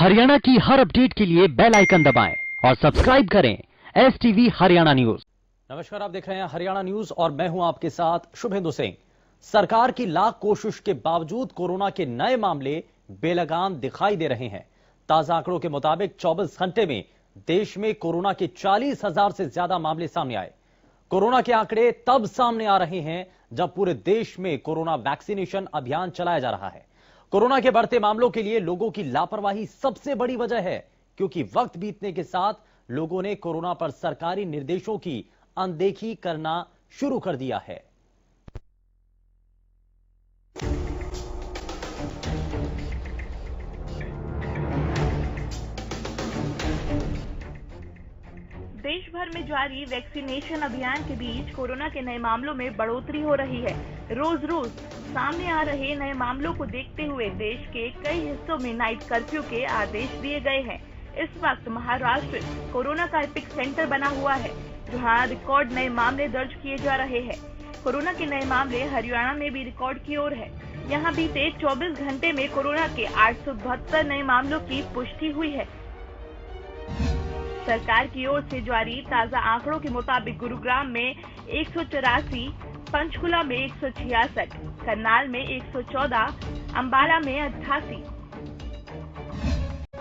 हरियाणा की हर अपडेट के लिए बेल आइकन दबाएं और सब्सक्राइब करें STV हरियाणा न्यूज। नमस्कार, आप देख रहे हैं हरियाणा न्यूज और मैं हूं आपके साथ शुभेंदु सिंह। सरकार की लाख कोशिश के बावजूद कोरोना के नए मामले बेलगाम दिखाई दे रहे हैं। ताजा आंकड़ों के मुताबिक 24 घंटे में देश में कोरोना के 40,000 से ज्यादा मामले सामने आए। कोरोना के आंकड़े तब सामने आ रहे हैं जब पूरे देश में कोरोना वैक्सीनेशन अभियान चलाया जा रहा है। कोरोना के बढ़ते मामलों के लिए लोगों की लापरवाही सबसे बड़ी वजह है, क्योंकि वक्त बीतने के साथ लोगों ने कोरोना पर सरकारी निर्देशों की अनदेखी करना शुरू कर दिया है। देश भर में जारी वैक्सीनेशन अभियान के बीच कोरोना के नए मामलों में बढ़ोतरी हो रही है। रोज रोज सामने आ रहे नए मामलों को देखते हुए देश के कई हिस्सों में नाइट कर्फ्यू के आदेश दिए गए हैं। इस वक्त महाराष्ट्र कोरोना का एपिक सेंटर बना हुआ है, जहां रिकॉर्ड नए मामले दर्ज किए जा रहे हैं। कोरोना के नए मामले हरियाणा में भी रिकॉर्ड की ओर है। यहां बीते 24 घंटे में कोरोना के 872 नए मामलों की पुष्टि हुई है। सरकार की ओर से जारी ताजा आंकड़ों के मुताबिक गुरुग्राम में 184, पंचकुला में 166, करनाल में 114, अंबाला में 88,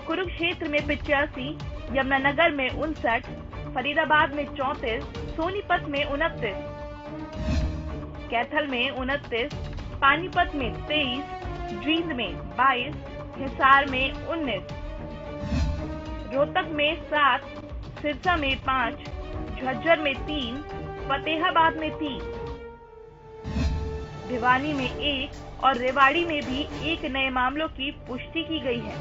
कुरुक्षेत्र में 85, यमुनानगर में 59, फरीदाबाद में 34, सोनीपत में 29, कैथल में 29, पानीपत में 23, जींद में 22, हिसार में 19, रोहतक में 7, सिरसा में 5, झज्जर में 3, फतेहाबाद में 3, भिवानी में 1 और रेवाड़ी में भी 1 नए मामलों की पुष्टि की गई है।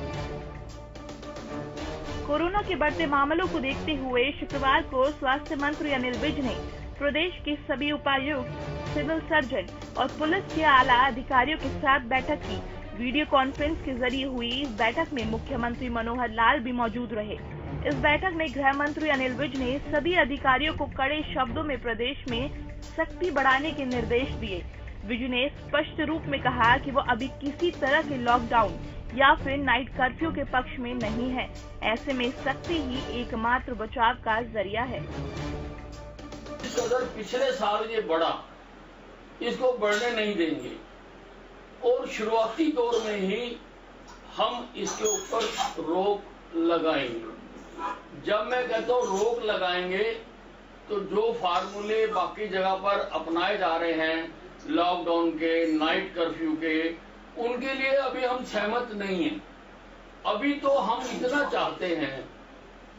कोरोना के बढ़ते मामलों को देखते हुए शुक्रवार को स्वास्थ्य मंत्री अनिल विज ने प्रदेश के सभी उपायुक्त, सिविल सर्जन और पुलिस के आला अधिकारियों के साथ बैठक की। वीडियो कॉन्फ्रेंस के जरिए हुई इस बैठक में मुख्यमंत्री मनोहर लाल भी मौजूद रहे। इस बैठक में गृह मंत्री अनिल विज ने सभी अधिकारियों को कड़े शब्दों में प्रदेश में सख्ती बढ़ाने के निर्देश दिए। विज ने स्पष्ट रूप में कहा कि वो अभी किसी तरह के लॉकडाउन या फिर नाइट कर्फ्यू के पक्ष में नहीं है। ऐसे में सख्ती ही एकमात्र बचाव का जरिया है। अगर पिछले साल ये बढ़ा, इसको बढ़ने नहीं देंगे और शुरुआती दौर में ही हम इसके ऊपर रोक लगाएंगे। जब मैं कहता हूँ रोक लगाएंगे, तो जो फार्मूले बाकी जगह पर अपनाए जा रहे हैं लॉकडाउन के, नाइट कर्फ्यू के, उनके लिए अभी हम सहमत नहीं हैं। अभी तो हम इतना चाहते हैं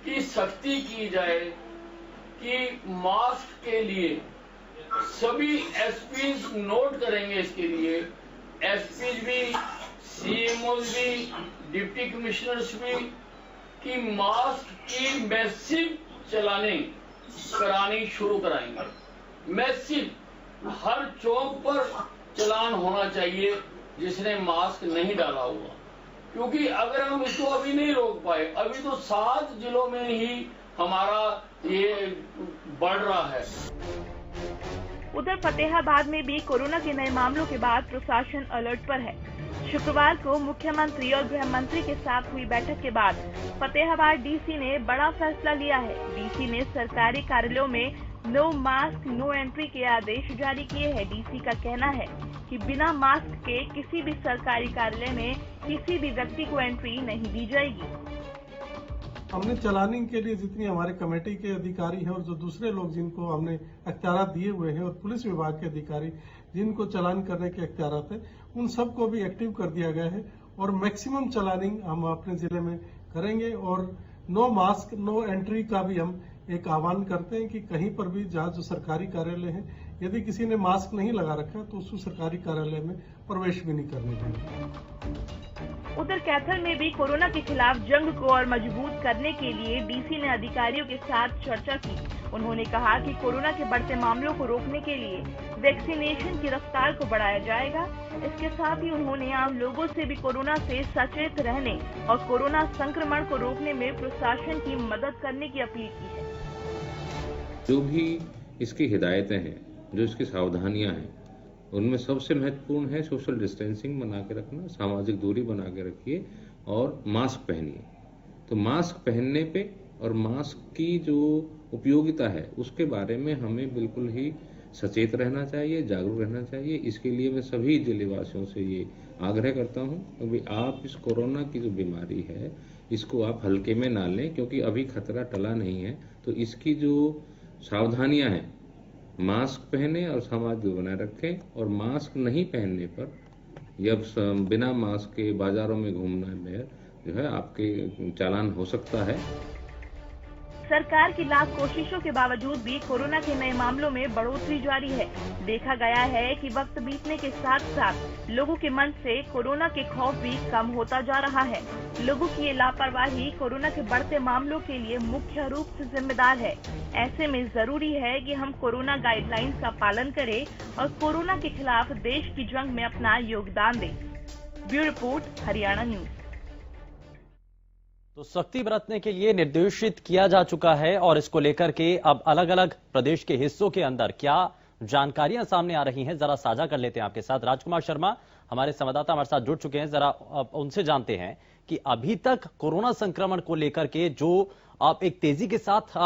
कि सख्ती की जाए कि मास्क के लिए सभी एसपीज नोट करेंगे। इसके लिए एसपीज भी, सीएमओज भी, डिप्टी कमिश्नर्स भी कि मास्क की मैसिव चलाने करानी शुरू कराएंगे। मैसिव हर चौक पर चलान होना चाहिए जिसने मास्क नहीं डाला हुआ, क्योंकि अगर हम इसको अभी नहीं रोक पाए, अभी तो 7 जिलों में ही हमारा ये बढ़ रहा है। उधर फतेहाबाद में भी कोरोना के नए मामलों के बाद प्रशासन अलर्ट पर है। शुक्रवार को मुख्यमंत्री और गृह मंत्री के साथ हुई बैठक के बाद फतेहाबाद डीसी ने बड़ा फैसला लिया है। डीसी ने सरकारी कार्यालयों में नो मास्क नो एंट्री के आदेश जारी किए हैं। डीसी का कहना है कि बिना मास्क के किसी भी सरकारी कार्यालय में किसी भी व्यक्ति को एंट्री नहीं दी जाएगी। हमने चलानिंग के लिए जितनी हमारे कमेटी के अधिकारी हैं और जो दूसरे लोग जिनको हमने अख्तियार दिए हुए हैं और पुलिस विभाग के अधिकारी जिनको चालान करने के अख्तियार हैं, उन सबको भी एक्टिव कर दिया गया है और मैक्सिमम चलानिंग हम अपने जिले में करेंगे। और नो मास्क नो एंट्री का भी हम एक आह्वान करते हैं कि कहीं पर भी जहाँ जो सरकारी कार्यालय है, यदि किसी ने मास्क नहीं लगा रखा तो उस सरकारी कार्यालय में प्रवेश भी नहीं करने देंगे। उधर कैथल में भी कोरोना के खिलाफ जंग को और मजबूत करने के लिए डीसी ने अधिकारियों के साथ चर्चा की। उन्होंने कहा कि कोरोना के बढ़ते मामलों को रोकने के लिए वैक्सीनेशन की रफ्तार को बढ़ाया जाएगा। इसके साथ ही उन्होंने आम लोगों से भी कोरोना से सचेत रहने और कोरोना संक्रमण को रोकने में प्रशासन की मदद करने की अपील की है। जो भी इसकी हिदायतें हैं, जो इसकी सावधानियां हैं, उनमें सबसे महत्वपूर्ण है सोशल डिस्टेंसिंग बना के रखना, सामाजिक दूरी बना के रखिए और मास्क पहनिए। तो मास्क पहनने पे और मास्क की जो उपयोगिता है उसके बारे में हमें बिल्कुल ही सचेत रहना चाहिए, जागरूक रहना चाहिए। इसके लिए मैं सभी जिलेवासियों से ये आग्रह करता हूँ कि आप इस कोरोना की जो बीमारी है इसको आप हल्के में ना लें, क्योंकि अभी खतरा टला नहीं है। तो इसकी जो सावधानियां हैं, मास्क पहने और सामाजिक दूरी बनाए रखें, और मास्क नहीं पहनने पर या बिना मास्क के बाजारों में घूमना में जो है आपके चालान हो सकता है। सरकार की लाख कोशिशों के बावजूद भी कोरोना के नए मामलों में बढ़ोतरी जारी है। देखा गया है कि वक्त बीतने के साथ साथ लोगों के मन से कोरोना के खौफ भी कम होता जा रहा है। लोगों की ये लापरवाही कोरोना के बढ़ते मामलों के लिए मुख्य रूप से जिम्मेदार है। ऐसे में जरूरी है कि हम कोरोना गाइडलाइंस का पालन करें और कोरोना के खिलाफ देश की जंग में अपना योगदान दें। Bureau report, Haryana news. तो सख्ती बरतने के लिए निर्देशित किया जा चुका है और इसको लेकर के अब अलग अलग प्रदेश के हिस्सों के अंदर क्या जानकारियां सामने आ रही हैं, जरा साझा कर लेते हैं आपके साथ। राजकुमार शर्मा हमारे संवाददाता हमारे साथ जुड़ चुके हैं, जरा उनसे जानते हैं कि अभी तक कोरोना संक्रमण को लेकर के जो आप एक तेजी के साथ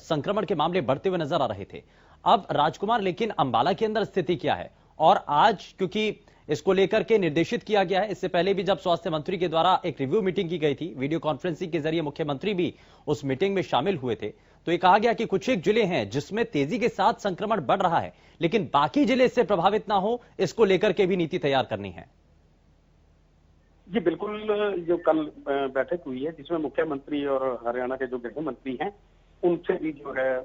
संक्रमण के मामले बढ़ते हुए नजर आ रहे थे, अब राजकुमार लेकिन अंबाला के अंदर स्थिति क्या है? और आज क्योंकि इसको लेकर के निर्देशित किया गया है, इससे पहले भी जब स्वास्थ्य मंत्री के द्वारा एक रिव्यू मीटिंग की गई थी, वीडियो कॉन्फ्रेंसिंग के जरिए मुख्यमंत्री भी उस मीटिंग में शामिल हुए थे, तो ये कहा गया कि कुछ एक जिले हैं जिसमें तेजी के साथ संक्रमण बढ़ रहा है, लेकिन बाकी जिले इससे प्रभावित ना हो, इसको लेकर के भी नीति तैयार करनी है। जी बिल्कुल, जो कल बैठक हुई है जिसमें मुख्यमंत्री और हरियाणा के जो गृह मंत्री हैं उनसे भी जो है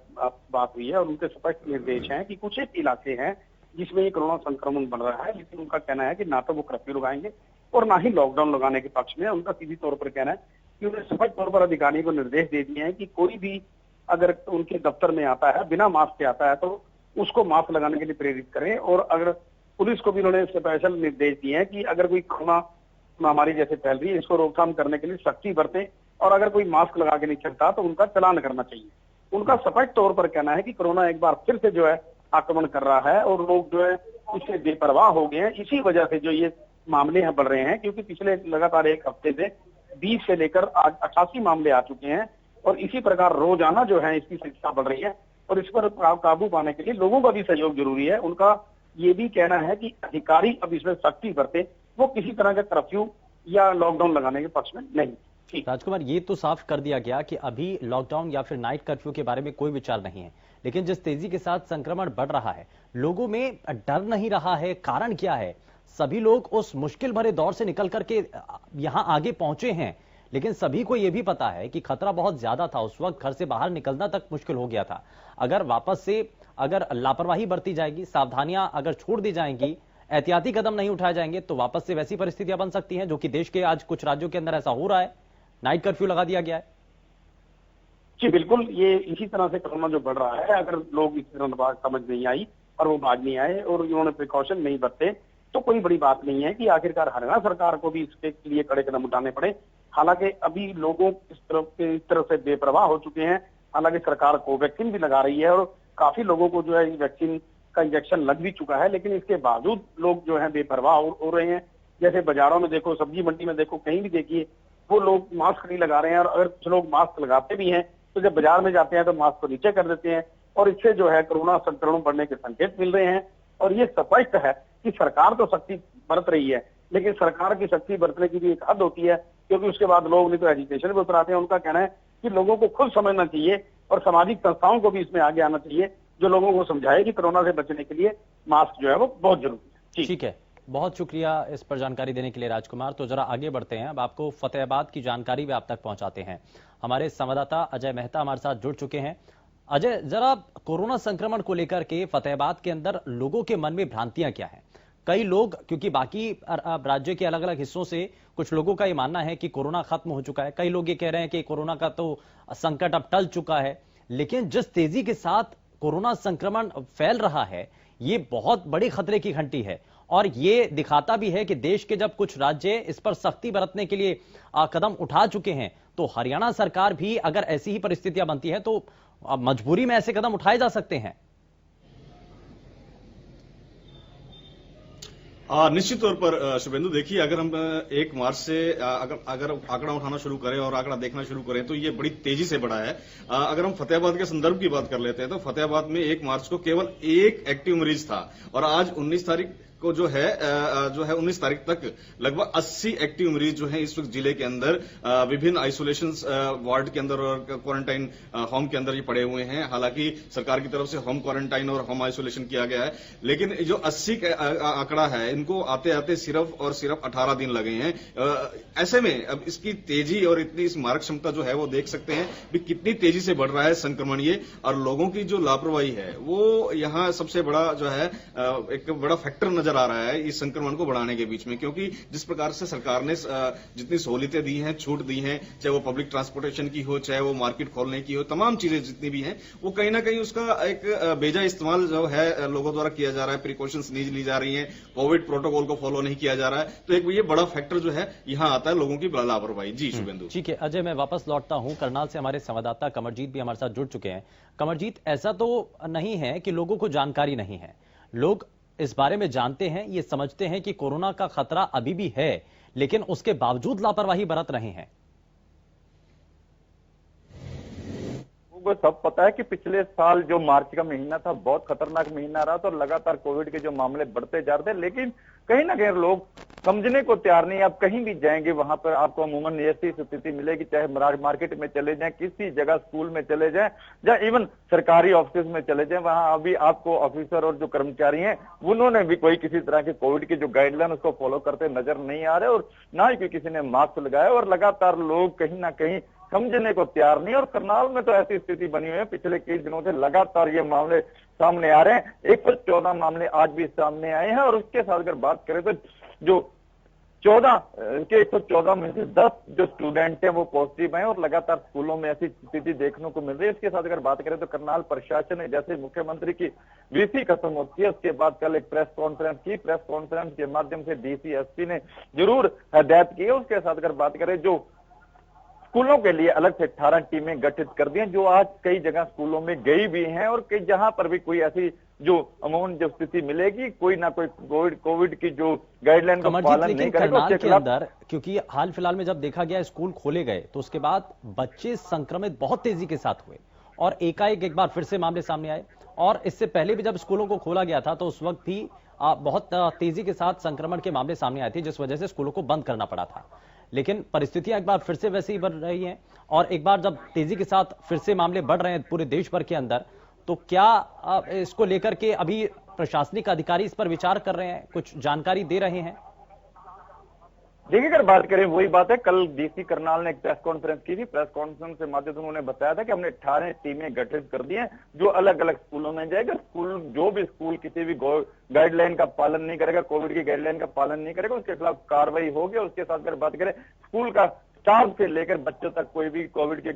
बात हुई है और उनके स्पष्ट निर्देश हैं कि कुछ एक इलाके हैं जिसमें ये कोरोना संक्रमण बढ़ रहा है, लेकिन उनका कहना है कि ना तो वो कर्फ्यू लगाएंगे और ना ही लॉकडाउन लगाने के पक्ष में। उनका सीधी तौर पर कहना है कि उन्हें स्पष्ट तौर पर अधिकारियों को निर्देश दे दिए हैं कि कोई भी अगर उनके दफ्तर में आता है, बिना मास्क के आता है, तो उसको मास्क लगाने के लिए प्रेरित करें। और अगर पुलिस को भी उन्होंने स्पेशल निर्देश दिए हैं कि अगर कोई कोरोना महामारी जैसे फैल रही है, इसको रोकथाम करने के लिए सख्ती बरतें और अगर कोई मास्क लगा के नहीं चलता तो उनका चालान करना चाहिए। उनका स्पष्ट तौर पर कहना है कि कोरोना एक बार फिर से जो है आक्रमण कर रहा है और लोग जो है इससे बेपरवाह हो गए हैं। इसी वजह से जो ये मामले हैं बढ़ रहे हैं, क्योंकि पिछले लगातार एक हफ्ते से 20 से लेकर आज 88 मामले आ चुके हैं और इसी प्रकार रोजाना जो है इसकी संख्या बढ़ रही है और इस पर काबू पाने के लिए लोगों का भी सहयोग जरूरी है। उनका ये भी कहना है कि अधिकारी अब इसमें सख्ती बरते, वो किसी तरह का कर्फ्यू या लॉकडाउन लगाने के पक्ष में नहीं। राजकुमार, ये तो साफ कर दिया गया कि अभी लॉकडाउन या फिर नाइट कर्फ्यू के बारे में कोई विचार नहीं है, लेकिन जिस तेजी के साथ संक्रमण बढ़ रहा है, लोगों में डर नहीं रहा है, कारण क्या है? सभी लोग उस मुश्किल भरे दौर से निकल करके यहां आगे पहुंचे हैं, लेकिन सभी को यह भी पता है कि खतरा बहुत ज्यादा था। उस वक्त घर से बाहर निकलना तक मुश्किल हो गया था। अगर वापस से अगर लापरवाही बरती जाएगी, सावधानियां अगर छोड़ दी जाएंगी, एहतियाती कदम नहीं उठाए जाएंगे, तो वापस से वैसी परिस्थितियां बन सकती हैं जो कि देश के आज कुछ राज्यों के अंदर ऐसा हो रहा है। नाइट कर्फ्यू लगा दिया गया है। जी बिल्कुल, ये इसी तरह से कोरोना जो बढ़ रहा है, अगर लोग इस तरह बात समझ नहीं आई और वो भाग नहीं आए और उन्होंने प्रिकॉशन नहीं बरते तो कोई बड़ी बात नहीं है कि आखिरकार हरियाणा सरकार को भी इसके लिए कड़े कदम उठाने पड़े। हालांकि अभी लोगों इस तरह से बेपरवाह हो चुके हैं। हालांकि सरकार कोवैक्सीन भी लगा रही है और काफी लोगों को जो है वैक्सीन का इंजेक्शन लग भी चुका है, लेकिन इसके बावजूद लोग जो है बेपरवाह हो रहे हैं। जैसे बाजारों में देखो, सब्जी मंडी में देखो, कहीं भी देखिए वो लोग मास्क नहीं लगा रहे हैं और अगर कुछ लोग मास्क लगाते भी हैं तो जब बाजार में जाते हैं तो मास्क को नीचे कर देते हैं और इससे जो है कोरोना संक्रमण बढ़ने के संकेत मिल रहे हैं। और ये स्पष्ट है कि सरकार तो सख्ती बरत रही है, लेकिन सरकार की सख्ती बरतने की भी एक हद होती है, क्योंकि उसके बाद लोग नहीं तो एजुकेशन में उतर आते हैं। उनका कहना है कि लोगों को खुद समझना चाहिए और सामाजिक संस्थाओं को भी इसमें आगे आना चाहिए, जो लोगों को समझाए कि कोरोना से बचने के लिए मास्क जो है वो बहुत जरूरी है। ठीक है, बहुत शुक्रिया इस पर जानकारी देने के लिए राजकुमार। तो जरा आगे बढ़ते हैं, अब आपको फतेहाबाद की जानकारी भी आप तक पहुंचाते हैं। हमारे संवाददाता अजय मेहता हमारे साथ जुड़ चुके हैं। अजय, जरा कोरोना संक्रमण को लेकर के फतेहाबाद के अंदर लोगों के मन में भ्रांतियां क्या हैं? कई लोग, क्योंकि बाकी राज्य के अलग अलग हिस्सों से कुछ लोगों का ये मानना है कि कोरोना खत्म हो चुका है, कई लोग ये कह रहे हैं कि कोरोना का तो संकट अब टल चुका है, लेकिन जिस तेजी के साथ कोरोना संक्रमण फैल रहा है, ये बहुत बड़ी खतरे की घंटी है और ये दिखाता भी है कि देश के जब कुछ राज्य इस पर सख्ती बरतने के लिए कदम उठा चुके हैं, तो हरियाणा सरकार भी अगर ऐसी ही परिस्थितियां बनती है तो मजबूरी में ऐसे कदम उठाए जा सकते हैं। निश्चित तौर पर शुभेंदु, देखिए अगर हम 1 मार्च से अगर आंकड़ा उठाना शुरू करें और आंकड़ा देखना शुरू करें तो ये बड़ी तेजी से बढ़ा है। अगर हम फतेहाबाद के संदर्भ की बात कर लेते हैं तो फतेहाबाद में 1 मार्च को केवल 1 एक्टिव मरीज था और आज 19 तारीख को जो है 19 तारीख तक लगभग 80 एक्टिव मरीज जो हैं इस वक्त जिले के अंदर विभिन्न आइसोलेशन वार्ड के अंदर और क्वारंटाइन होम के अंदर ये पड़े हुए हैं। हालांकि सरकार की तरफ से होम क्वारंटाइन और होम आइसोलेशन किया गया है, लेकिन जो 80 का आंकड़ा है इनको आते आते सिर्फ 18 दिन लगे हैं। ऐसे में अब इसकी तेजी और इतनी इस मारक क्षमता जो है वो देख सकते हैं कि कितनी तेजी से बढ़ रहा है संक्रमण ये, और लोगों की जो लापरवाही है वो यहाँ सबसे बड़ा जो है एक बड़ा फैक्टर नजर आ रहा है इस संक्रमण को बढ़ाने के बीच में। क्योंकि जिस प्रकार से सरकार ने जितनी सहूलियतें दी हैं, छूट दी हैं, चाहे वो पब्लिक ट्रांसपोर्टेशन की हो, चाहे वो मार्केट खोलने की हो, तमाम चीजें जितनी भी हैं वो कहीं ना कहीं उसका एक बेजा इस्तेमाल जो है लोगों द्वारा किया जा रहा है, प्रिकॉशंस नहीं ली जा रही हैं, कोविड प्रोटोकॉल को फॉलो नहीं किया जा रहा है। तो एक ये बड़ा फैक्टर जो है यहां आता है लोगों की लापरवाही। जी शुभेंदु। ठीक है अजय, मैं वापस लौटता हूं। करनाल से हमारे संवाददाता कमरजीत भी हमारे साथ जुड़ चुके हैं। कमरजीत, ऐसा तो नहीं है कि लोगों को जानकारी नहीं है, लोग इस बारे में जानते हैं, ये समझते हैं कि कोरोना का खतरा अभी भी है, लेकिन उसके बावजूद लापरवाही बरत रहे हैं। वो सब पता है कि पिछले साल जो मार्च का महीना था बहुत खतरनाक महीना रहा था और लगातार कोविड के जो मामले बढ़ते जा रहे थे, लेकिन कहीं ना कहीं लोग समझने को तैयार नहीं। आप कहीं भी जाएंगे वहां पर आपको अमूमन ऐसी स्थिति मिलेगी, चाहे मार्केट में चले जाएं, किसी जगह स्कूल में चले जाएं, या इवन सरकारी ऑफिस में चले जाएं, वहां अभी आपको ऑफिसर और जो कर्मचारी हैं उन्होंने भी कोई किसी तरह के कोविड की जो गाइडलाइन उसको फॉलो करते नजर नहीं आ रहे और ना ही कोई किसी ने मास्क लगाया, और लगातार लोग कहीं ना कहीं समझने को तैयार नहीं। और करनाल में तो ऐसी स्थिति बनी हुई है, पिछले कई दिनों से लगातार ये मामले सामने आ रहे हैं। 114 मामले आज भी सामने आए हैं और उसके साथ अगर बात करें तो जो 114 में से 10 जो स्टूडेंट हैं वो पॉजिटिव हैं और लगातार स्कूलों में ऐसी स्थिति देखने को मिल रही है। इसके साथ अगर बात करें तो करनाल प्रशासन ने जैसे मुख्यमंत्री की वीसी खत्म होती है उसके बाद कल एक प्रेस कॉन्फ्रेंस की, प्रेस कॉन्फ्रेंस के माध्यम से डीसी एसपी ने जरूर हदायत की है। उसके साथ अगर बात करें जो स्कूलों के लिए अलग से 18 टीमें गठित कर दी हैं जो आज कई जगह स्कूलों में गई भी हैं और कई जहां पर भी कोई ऐसी जो अमूमन जो स्थिति मिलेगी, कोई ना कोई कोविड की जो गाइडलाइन का पालन नहीं करेगा उसके खिलाफ। अंदर क्योंकि हाल फिलहाल में जब देखा गया स्कूल खोले गए तो उसके बाद बच्चे संक्रमित बहुत तेजी के साथ हुए और एकाएक एक बार फिर से मामले सामने आए, और इससे पहले भी जब स्कूलों को खोला गया था तो उस वक्त भी बहुत तेजी के साथ संक्रमण के मामले सामने आए थे, जिस वजह से स्कूलों को बंद करना पड़ा था। लेकिन परिस्थितियां एक बार फिर से वैसे ही बढ़ रही हैं और एक बार जब तेजी के साथ फिर से मामले बढ़ रहे हैं पूरे देश भर के अंदर, तो क्या इसको लेकर के अभी प्रशासनिक अधिकारी इस पर विचार कर रहे हैं, कुछ जानकारी दे रहे हैं? देखिए अगर बात करें वही बात है, कल डीसी करनाल ने एक प्रेस कॉन्फ्रेंस की थी। प्रेस कॉन्फ्रेंस के माध्यम से उन्होंने बताया था कि हमने 18 टीमें गठित कर दी हैं जो अलग अलग स्कूलों में जाएगा। जो भी स्कूल किसी भी गाइडलाइन का पालन नहीं करेगा, कोविड की गाइडलाइन का पालन नहीं करेगा, उसके खिलाफ कार्रवाई होगी। उसके साथ अगर बात करें स्कूल का स्टाफ से लेकर बच्चों तक कोई भी कोविड के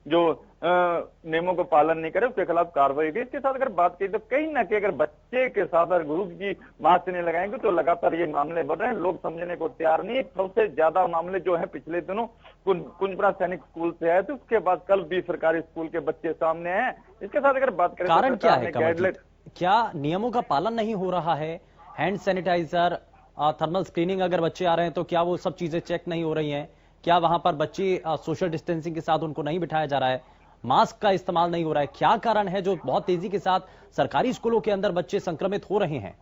जो नियमों को पालन नहीं करे उसके खिलाफ कार्रवाई होगी। इसके साथ अगर बात की तो कहीं ना कहीं अगर बच्चे के साथ अगर गुरु की मास्क नहीं लगाएंगे तो लगातार ये मामले बढ़ रहे हैं, लोग समझने को तैयार नहीं है। सबसे ज्यादा मामले जो है पिछले दिनों कुंजपुरा सैनिक स्कूल से आए थे, उसके बाद कल भी सरकारी स्कूल के बच्चे सामने आए। इसके साथ अगर बात करें कारण क्या है गाइडलाइन, क्या नियमों का पालन नहीं हो रहा है? हैंड सैनिटाइजर, थर्मल स्क्रीनिंग अगर बच्चे आ रहे हैं तो क्या वो सब चीजें चेक नहीं हो रही हैं? क्या वहां पर बच्चे सोशल डिस्टेंसिंग के साथ उनको नहीं बिठाया जा रहा है? मास्क का इस्तेमाल नहीं हो रहा है? क्या कारण है जो बहुत तेजी के साथ सरकारी स्कूलों के अंदर बच्चे संक्रमित हो रहे हैं?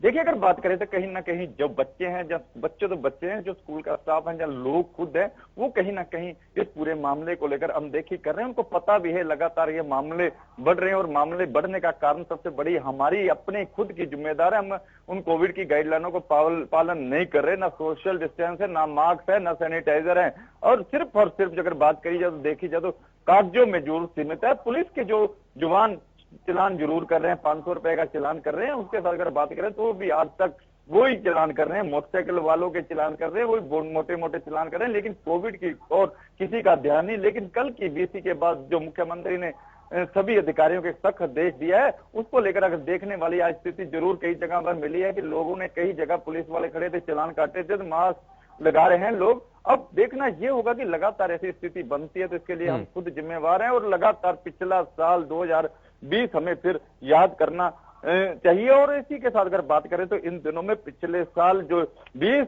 देखिए अगर बात करें तो कहीं ना कहीं जो बच्चे हैं, जब बच्चे तो बच्चे हैं, जो स्कूल का स्टाफ है, जो लोग खुद हैं, वो कहीं ना कहीं इस पूरे मामले को लेकर अनदेखी कर रहे हैं। उनको पता भी है लगातार ये मामले बढ़ रहे हैं और मामले बढ़ने का कारण सबसे बड़ी हमारी अपनी खुद की जिम्मेदार है। हम उन कोविड की गाइडलाइनों को पालन नहीं कर रहे, ना सोशल डिस्टेंस है, ना मास्क है, ना सैनिटाइजर है, और सिर्फ अगर बात करी जाए तो देखी जाए तो कागजों में जरूर सीमित है। पुलिस के जो जवान चलान जरूर कर रहे हैं, 500 रुपए का चलान कर रहे हैं। उसके साथ अगर बात करें तो भी आज तक वही चलान कर रहे हैं, मोटरसाइकिल वालों के चलान कर रहे हैं, वही मोटे मोटे चलान कर रहे हैं, लेकिन कोविड की और किसी का ध्यान नहीं। लेकिन कल की बीसी के बाद जो मुख्यमंत्री ने सभी अधिकारियों के सख्त आदेश दिया है उसको लेकर अगर देखने वाली आज स्थिति जरूर कई जगह पर मिली है कि लोगों ने कई जगह पुलिस वाले खड़े थे, चलान काटे थे, तो मास्क लगा रहे हैं लोग। अब देखना यह होगा कि लगातार ऐसी स्थिति बनती है तो इसके लिए हम खुद जिम्मेवार हैं और लगातार पिछला साल 2020 हमें फिर याद करना चाहिए। और इसी के साथ अगर बात करें तो इन दिनों में पिछले साल जो 20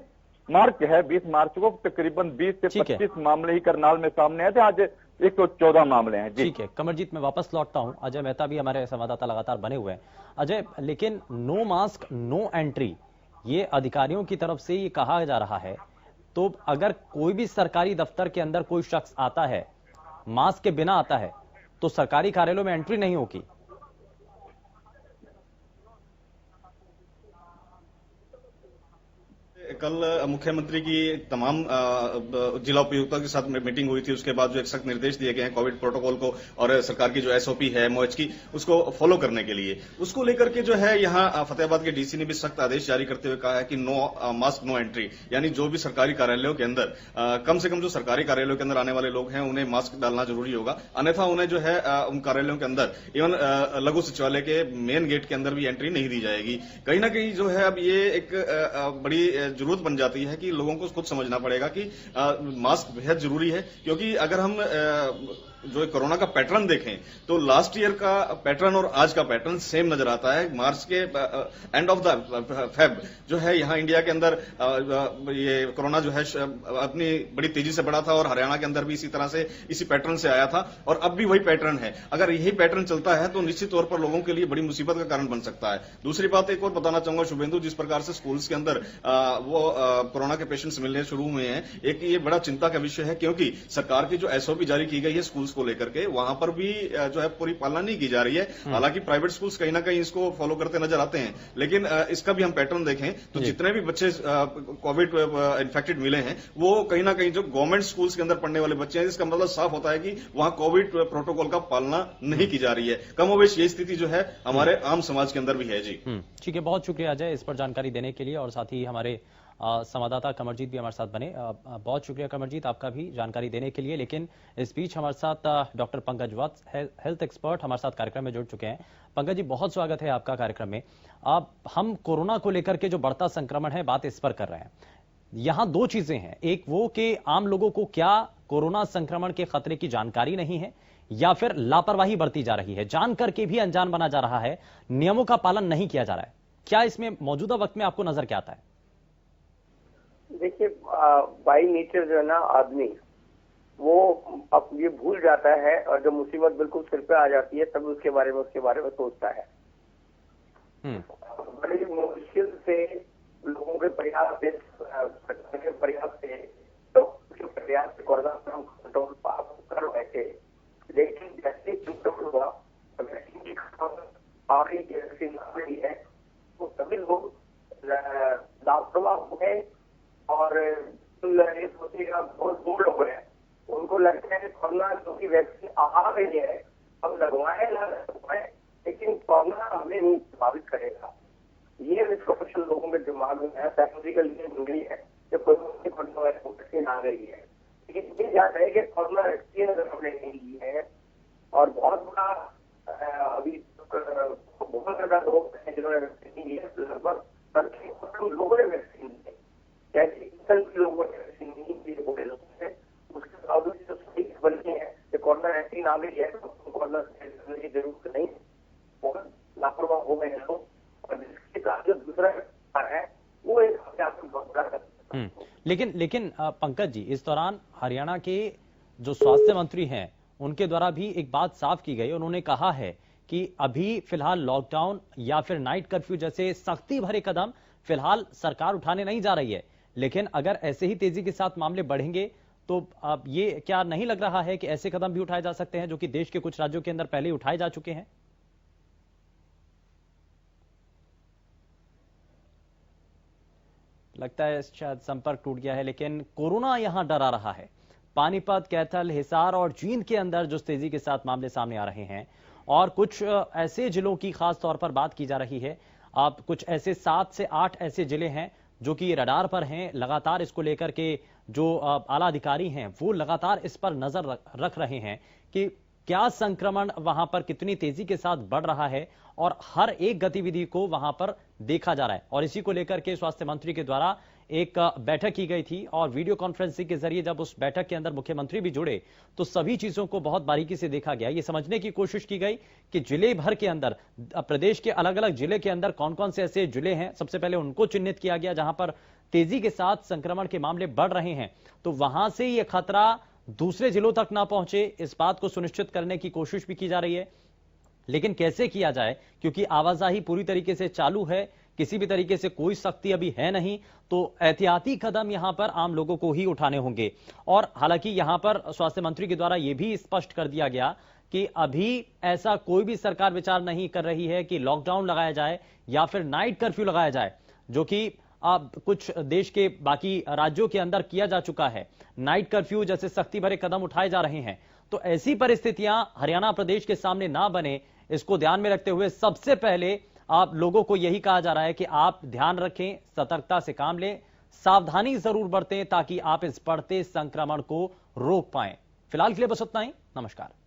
मार्च को तकरीबन 20 से 25 मामले ही करनाल में सामने आए थे, आज 114 मामले हैं। ठीक है कमरजीत, मैं वापस लौटता हूं। अजय मेहता भी हमारे संवाददाता लगातार बने हुए हैं। अजय, लेकिन नो मास्क नो एंट्री ये अधिकारियों की तरफ से ये कहा जा रहा है, तो अगर कोई भी सरकारी दफ्तर के अंदर कोई शख्स आता है मास्क के बिना आता है तो सरकारी कार्यालयों में एंट्री नहीं होगी। कल मुख्यमंत्री की तमाम जिला उपायुक्तों के साथ मीटिंग हुई थी। उसके बाद जो एक सख्त निर्देश दिए गए हैं कोविड प्रोटोकॉल को और सरकार की जो एसओपी है एमओएच की, उसको फॉलो करने के लिए, उसको लेकर के जो है यहाँ फतेहाबाद के डीसी ने भी सख्त आदेश जारी करते हुए कहा है कि नो मास्क नो एंट्री, यानी जो भी सरकारी कार्यालयों के अंदर कम से कम जो सरकारी कार्यालयों के अंदर आने वाले लोग हैं उन्हें मास्क डालना जरूरी होगा, अन्यथा उन्हें जो है उन कार्यालयों के अंदर इवन लघु सचिवालय के मेन गेट के अंदर भी एंट्री नहीं दी जाएगी। कहीं ना कहीं जो है अब ये एक बड़ी जरूरत बन जाती है कि लोगों को खुद समझना पड़ेगा कि मास्क बेहद जरूरी है, क्योंकि अगर हम जो कोरोना का पैटर्न देखें तो लास्ट ईयर का पैटर्न और आज का पैटर्न सेम नजर आता है। मार्च के एंड ऑफ द फेब जो है यहाँ इंडिया के अंदर ये कोरोना जो है अपनी बड़ी तेजी से बढ़ा था और हरियाणा के अंदर भी इसी तरह से इसी पैटर्न से आया था और अब भी वही पैटर्न है। अगर यही पैटर्न चलता है तो निश्चित तौर पर लोगों के लिए बड़ी मुसीबत का कारण बन सकता है। दूसरी बात एक और बताना चाहूंगा शुभेंदु, जिस प्रकार से स्कूल्स के अंदर वो कोरोना के पेशेंट्स मिलने शुरू हुए हैं, एक ये बड़ा चिंता का विषय है, क्योंकि सरकार की जो एसओपी जारी की गई है स्कूल्स को लेकर के, वहां पर भी जो है पूरी पालना नहीं की जा रही है। हालांकि प्राइवेट स्कूल्स कहीं ना कहीं इसको फॉलो करते नजर आते हैं, लेकिन इसका भी हम पैटर्न देखें तो जितने भी बच्चे कोविड इन्फेक्टेड मिले हैं वो कहीं ना कहीं जो गवर्नमेंट स्कूल्स के अंदर पढ़ने वाले बच्चे हैं, इसका मतलब साफ होता है कि वहां कोविड प्रोटोकॉल का पालना नहीं की जा रही है। कमोबेश ये स्थिति जो है हमारे आम समाज के अंदर भी है। जी ठीक है, बहुत शुक्रिया अजय इस पर जानकारी देने के लिए, और साथ ही हमारे संवाददाता कमरजीत भी हमारे साथ बने। बहुत शुक्रिया कमरजीत आपका भी जानकारी देने के लिए। लेकिन इस बीच हमारे साथ डॉक्टर पंकज वत्स हेल्थ एक्सपर्ट हमारे साथ कार्यक्रम में जुड़ चुके हैं। पंकज जी, बहुत स्वागत है आपका कार्यक्रम में। अब हम कोरोना को लेकर के जो बढ़ता संक्रमण है बात इस पर कर रहे हैं। यहां दो चीजें हैं, एक वो कि आम लोगों को क्या कोरोना संक्रमण के खतरे की जानकारी नहीं है या फिर लापरवाही बरती जा रही है, जान करके भी अनजान बना जा रहा है, नियमों का पालन नहीं किया जा रहा है। क्या इसमें मौजूदा वक्त में आपको नजर क्या आता है? देखिए, बाई नेचर जो है ना आदमी वो अब ये भूल जाता है, और जब मुसीबत बिल्कुल सिर पे आ जाती है तब उसके बारे में सोचता है। बड़ी मुश्किल से लोगों के प्रयास से, सरकार के प्रयास से, तो उसके प्रयास से कोरोना कंट्रोल कर रहे थे, लेकिन जैसे कंट्रोल हुआ, वैक्सीन की आ रही वैक्सीन आ रही है, तो सभी लोग लापरवाह हो गए और सोचेगा बहुत बोल्ड हो गए। उनको लगता है कोरोना क्योंकि वैक्सीन आ रही है, अब लगवाए ना लगवाए, लेकिन कोरोना हमें नहीं प्रभावित करेगा। ये मिसकंसेप्शन लोगों के दिमाग में है, साइकोलॉजिकल बन गई है कि कोरोना वैक्सीन आ गई है, लेकिन ये जान रहे कि कोरोना वैक्सीन अगर हमने नहीं ली है, और बहुत बड़ा अभी बहुत ज्यादा लोग हैं जिन्होंने वैक्सीन नहीं ली है, लगभग लोगों ने वैक्सीन ली है, लोगों ने वैक्सीन नहीं ली है, उसके बावजूद जो सही बनी है कि कोरोना वैक्सीन आ गई है तो कोरोना की जरूरत नहीं, बहुत लापरवाह हो गए हैं लोग, और जिसके साथ जो दूसरा है वो एक अपने आप को बहुत बड़ा। लेकिन पंकज जी, इस दौरान हरियाणा के जो स्वास्थ्य मंत्री हैं उनके द्वारा भी एक बात साफ की गई। उन्होंने कहा है कि अभी फिलहाल लॉकडाउन या फिर नाइट कर्फ्यू जैसे सख्ती भरे कदम फिलहाल सरकार उठाने नहीं जा रही है, लेकिन अगर ऐसे ही तेजी के साथ मामले बढ़ेंगे तो अब ये क्या नहीं लग रहा है कि ऐसे कदम भी उठाए जा सकते हैं जो कि देश के कुछ राज्यों के अंदर पहले ही उठाए जा चुके हैं? लगता है शायद संपर्क टूट गया है, लेकिन कोरोना यहां डरा रहा है। पानीपत, कैथल, हिसार और जींद के अंदर जो तेजी के साथ मामले सामने आ रहे हैं, और कुछ ऐसे जिलों की खास तौर पर बात की जा रही है। अब कुछ ऐसे 7 से 8 ऐसे जिले हैं जो कि रडार पर हैं। लगातार इसको लेकर के जो आला अधिकारी हैं वो लगातार इस पर नजर रख रहे हैं कि क्या संक्रमण वहां पर कितनी तेजी के साथ बढ़ रहा है, और हर एक गतिविधि को वहां पर देखा जा रहा है। और इसी को लेकर के स्वास्थ्य मंत्री के द्वारा एक बैठक की गई थी और वीडियो कॉन्फ्रेंसिंग के जरिए जब उस बैठक के अंदर मुख्यमंत्री भी जुड़े तो सभी चीजों को बहुत बारीकी से देखा गया। ये समझने की कोशिश की गई कि जिले भर के अंदर, प्रदेश के अलग अलग जिले के अंदर कौन कौन से ऐसे जिले हैं, सबसे पहले उनको चिन्हित किया गया जहां पर तेजी के साथ संक्रमण के मामले बढ़ रहे हैं, तो वहां से ये खतरा दूसरे जिलों तक ना पहुंचे, इस बात को सुनिश्चित करने की कोशिश भी की जा रही है। लेकिन कैसे किया जाए, क्योंकि आवाजाही पूरी तरीके से चालू है, किसी भी तरीके से कोई सख्ती अभी है नहीं, तो एहतियाती कदम यहां पर आम लोगों को ही उठाने होंगे। और हालांकि यहां पर स्वास्थ्य मंत्री के द्वारा यह भी स्पष्ट कर दिया गया कि अभी ऐसा कोई भी सरकार विचार नहीं कर रही है कि लॉकडाउन लगाया जाए या फिर नाइट कर्फ्यू लगाया जाए, जो कि अब कुछ देश के बाकी राज्यों के अंदर किया जा चुका है। नाइट कर्फ्यू जैसे सख्ती भरे कदम उठाए जा रहे हैं, तो ऐसी परिस्थितियां हरियाणा प्रदेश के सामने ना बने, इसको ध्यान में रखते हुए सबसे पहले आप लोगों को यही कहा जा रहा है कि आप ध्यान रखें, सतर्कता से काम लें, सावधानी जरूर बरतें ताकि आप इस बढ़ते संक्रमण को रोक पाएं। फिलहाल के लिए बस उतना ही। नमस्कार।